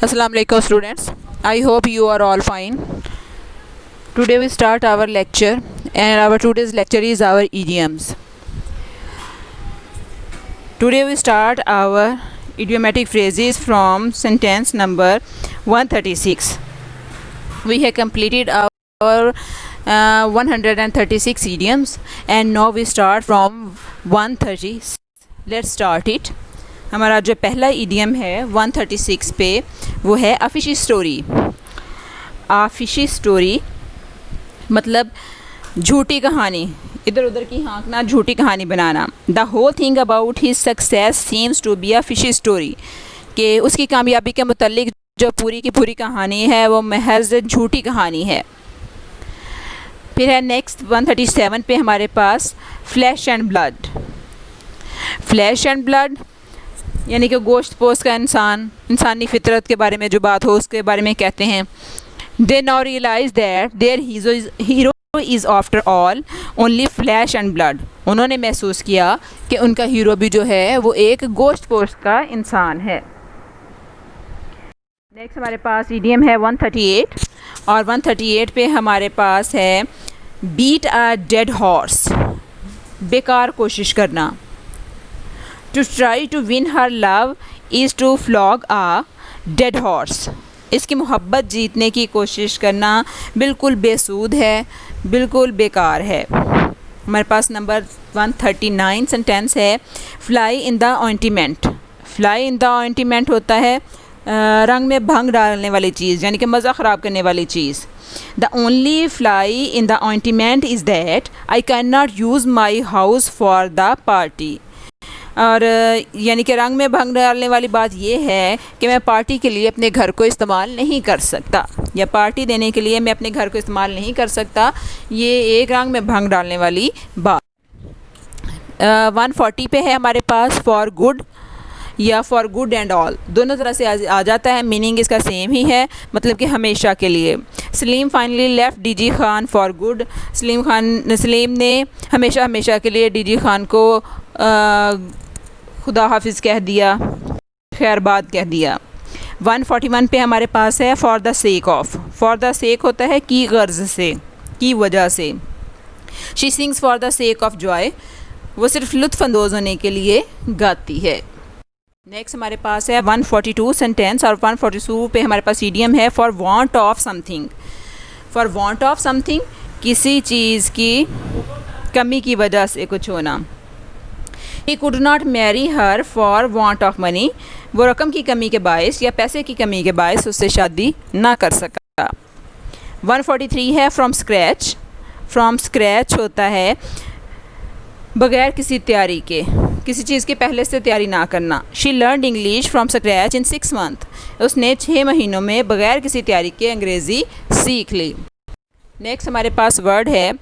Assalamu alaikum students. I hope you are all fine. Today we start our lecture and our today's lecture is our idioms. Today we start our idiomatic phrases from sentence number 136. We have completed our 136 idioms and now we start from 136. Let's start it. हमारा जो पहला idiom है 136 पे वो है अफिशी story. आफिशी story मतलब झूठी कहानी, इधर उधर की हाँकना, झूठी कहानी बनाना. The whole thing about his success seems to be a fishy story, कि उसकी कामयाबी के मुतल्लिक जो पूरी की पूरी कहानी है वो महज झूठी कहानी है. फिर है नेक्स्ट 137 पे हमारे पास flesh and blood. Flesh and blood यानी कि गोश्त पोस्ट का इंसानी फितरत के बारे में जो बात हो उसके बारे में कहते हैं. They now realise that their hero is after all only flesh and blood. उन्होंने महसूस किया कि उनका हीरो भी जो है वो एक गोश्त पोस्ट का इंसान है. नेक्स्ट हमारे पास इडियम है 138 और 138 पे हमारे पास है बीट अ डेड हॉर्स, बेकार कोशिश करना. To try to win her love is to flog a dead horse. इसकी मोहब्बत जीतने की कोशिश करना बिल्कुल बेसूद है, बिल्कुल बेकार है. हमारे पास नंबर 139 सेंटेंस है fly in the ointment. Fly in the ointment होता है रंग में भंग डालने वाली चीज़, यानी कि मज़ा ख़राब करने वाली चीज़. The only fly in the ointment is that I can not use my house for the party. और यानी कि रंग में भंग डालने वाली बात यह है कि मैं पार्टी के लिए अपने घर को इस्तेमाल नहीं कर सकता, या पार्टी देने के लिए मैं अपने घर को इस्तेमाल नहीं कर सकता. ये एक रंग में भंग डालने वाली बात. 140 पे है हमारे पास फॉर गुड या फॉर गुड एंड ऑल, दोनों तरह से आ जाता है. मीनिंग इसका सेम ही है, मतलब कि हमेशा के लिए. Salim finally left DG Khan for good. Salim ने हमेशा के लिए डीजी खान को खुदा हाफिज़ कह दिया, खैरबाद कह दिया. 141 पे हमारे पास है for the sake of. For the sake होता है की गर्ज से, की वजह से. She sings for the sake of Joy, वो सिर्फ लुत्फ़ अंदोज़ होने के लिए गाती है. नेक्स्ट हमारे पास है 142 सेंटेंस और 142 पे हमारे पास इडियम है for want of something. For want of something किसी चीज़ की कमी की वजह से कुछ होना. He could not marry her for want of money. वो रकम की कमी के बायस या पैसे की कमी के बायस उससे शादी ना कर सका. 143 है फ्रॉम स्क्रैच. फ्रॉम स्क्रैच होता है बग़ैर किसी तैयारी के, किसी चीज़ की पहले से तैयारी ना करना. She learned English from scratch in 6 months. उसने 6 महीनों में बग़ैर किसी तैयारी के अंग्रेज़ी सीख ली. नेक्स्ट हमारे पास वर्ड है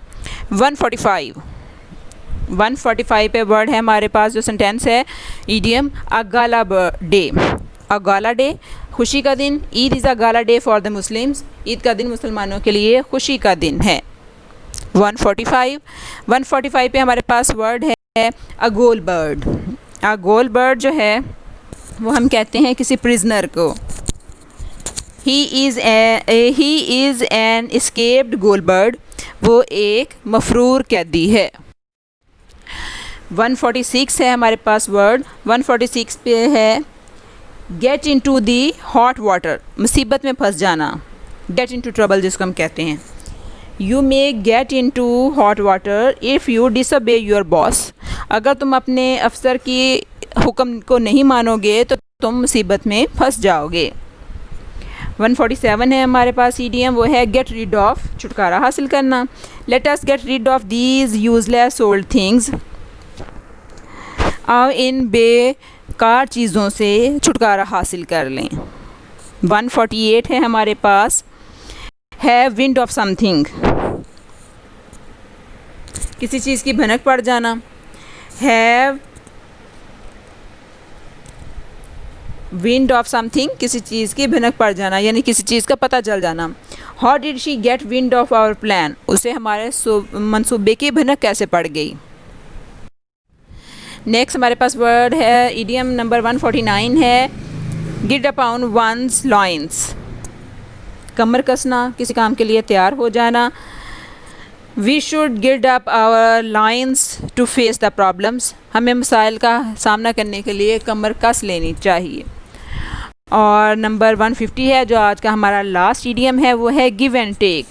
145. 145 पे वर्ड है हमारे पास जो सेंटेंस है इडियम अ गाला डे. अ गाला डे खुशी का दिन. Eid is a gala day for the Muslims. Eid का दिन मुसलमानों के लिए खुशी का दिन है. 145 पे हमारे पास वर्ड है अ गोल बर्ड. अ गोल बर्ड जो है वो हम कहते हैं किसी प्रिजनर को. He is an escaped goal bird, वो एक मफरूर कैदी है. 146 है हमारे पास वर्ड. 146 पे है get into the hot water, मुसीबत में फंस जाना. गेट इनटू ट्रबल जिसको हम कहते हैं. You may get into hot water if you disobey your boss. अगर तुम अपने अफसर की हुक्म को नहीं मानोगे तो तुम मुसीबत में फंस जाओगे. 147 है हमारे पास इडियम, वो है गेट रिड ऑफ, छुटकारा हासिल करना. Let us get rid of these useless old things. आओ इन बेकार चीज़ों से छुटकारा हासिल कर लें. 148 है हमारे पास हैव विंड ऑफ समथिंग, किसी चीज़ की भनक पड़ जाना. हैव विंड ऑफ समथिंग, किसी चीज़ की भनक पड़ जाना यानी किसी चीज़ का पता चल जाना. How did she get wind of our plan, उसे हमारे मंसूबे की भनक कैसे पड़ गई. नेक्स्ट हमारे पास वर्ड है इडियम नंबर 149 है गिट अपॉन वंस लॉइंस, कमर कसना, किसी काम के लिए तैयार हो जाना। वी शुड गिट up our loins to face the problems, हमें मसाइल का सामना करने के लिए कमर कस लेनी चाहिए। और नंबर 150 है जो आज का हमारा लास्ट इडियम है, वो है गिव एंड टेक।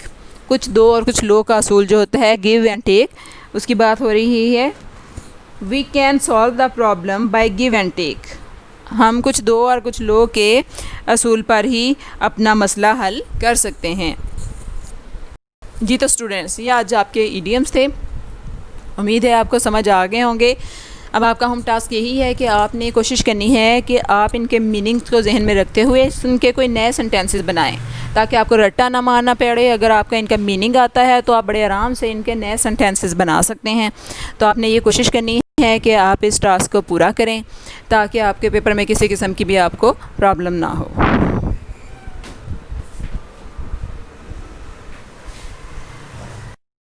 कुछ दो और कुछ लो का असूल जो होता है गिव एंड टेक, उसकी बात हो रही है। We can solve the problem by give and take, हम कुछ दो और कुछ लो के असूल पर ही अपना मसला हल कर सकते हैं। जी तो स्टूडेंट्स, ये आज आपके इडियम्स थे, उम्मीद है आपको समझ आ गए होंगे। अब आपका होम टास्क यही है कि आपने कोशिश करनी है कि आप इनके मीनिंग्स को जहन में रखते हुए इनके कोई नए सेंटेंसेस बनाएं, ताकि आपको रट्टा ना मारना पड़े। अगर आपका इनका मीनिंग आता है तो आप बड़े आराम से इनके नए सेंटेंसेस बना सकते हैं। तो आपने ये कोशिश करनी है कि आप इस टास्क को पूरा करें, ताकि आपके पेपर में किसी किस्म की भी आपको प्रॉब्लम ना हो।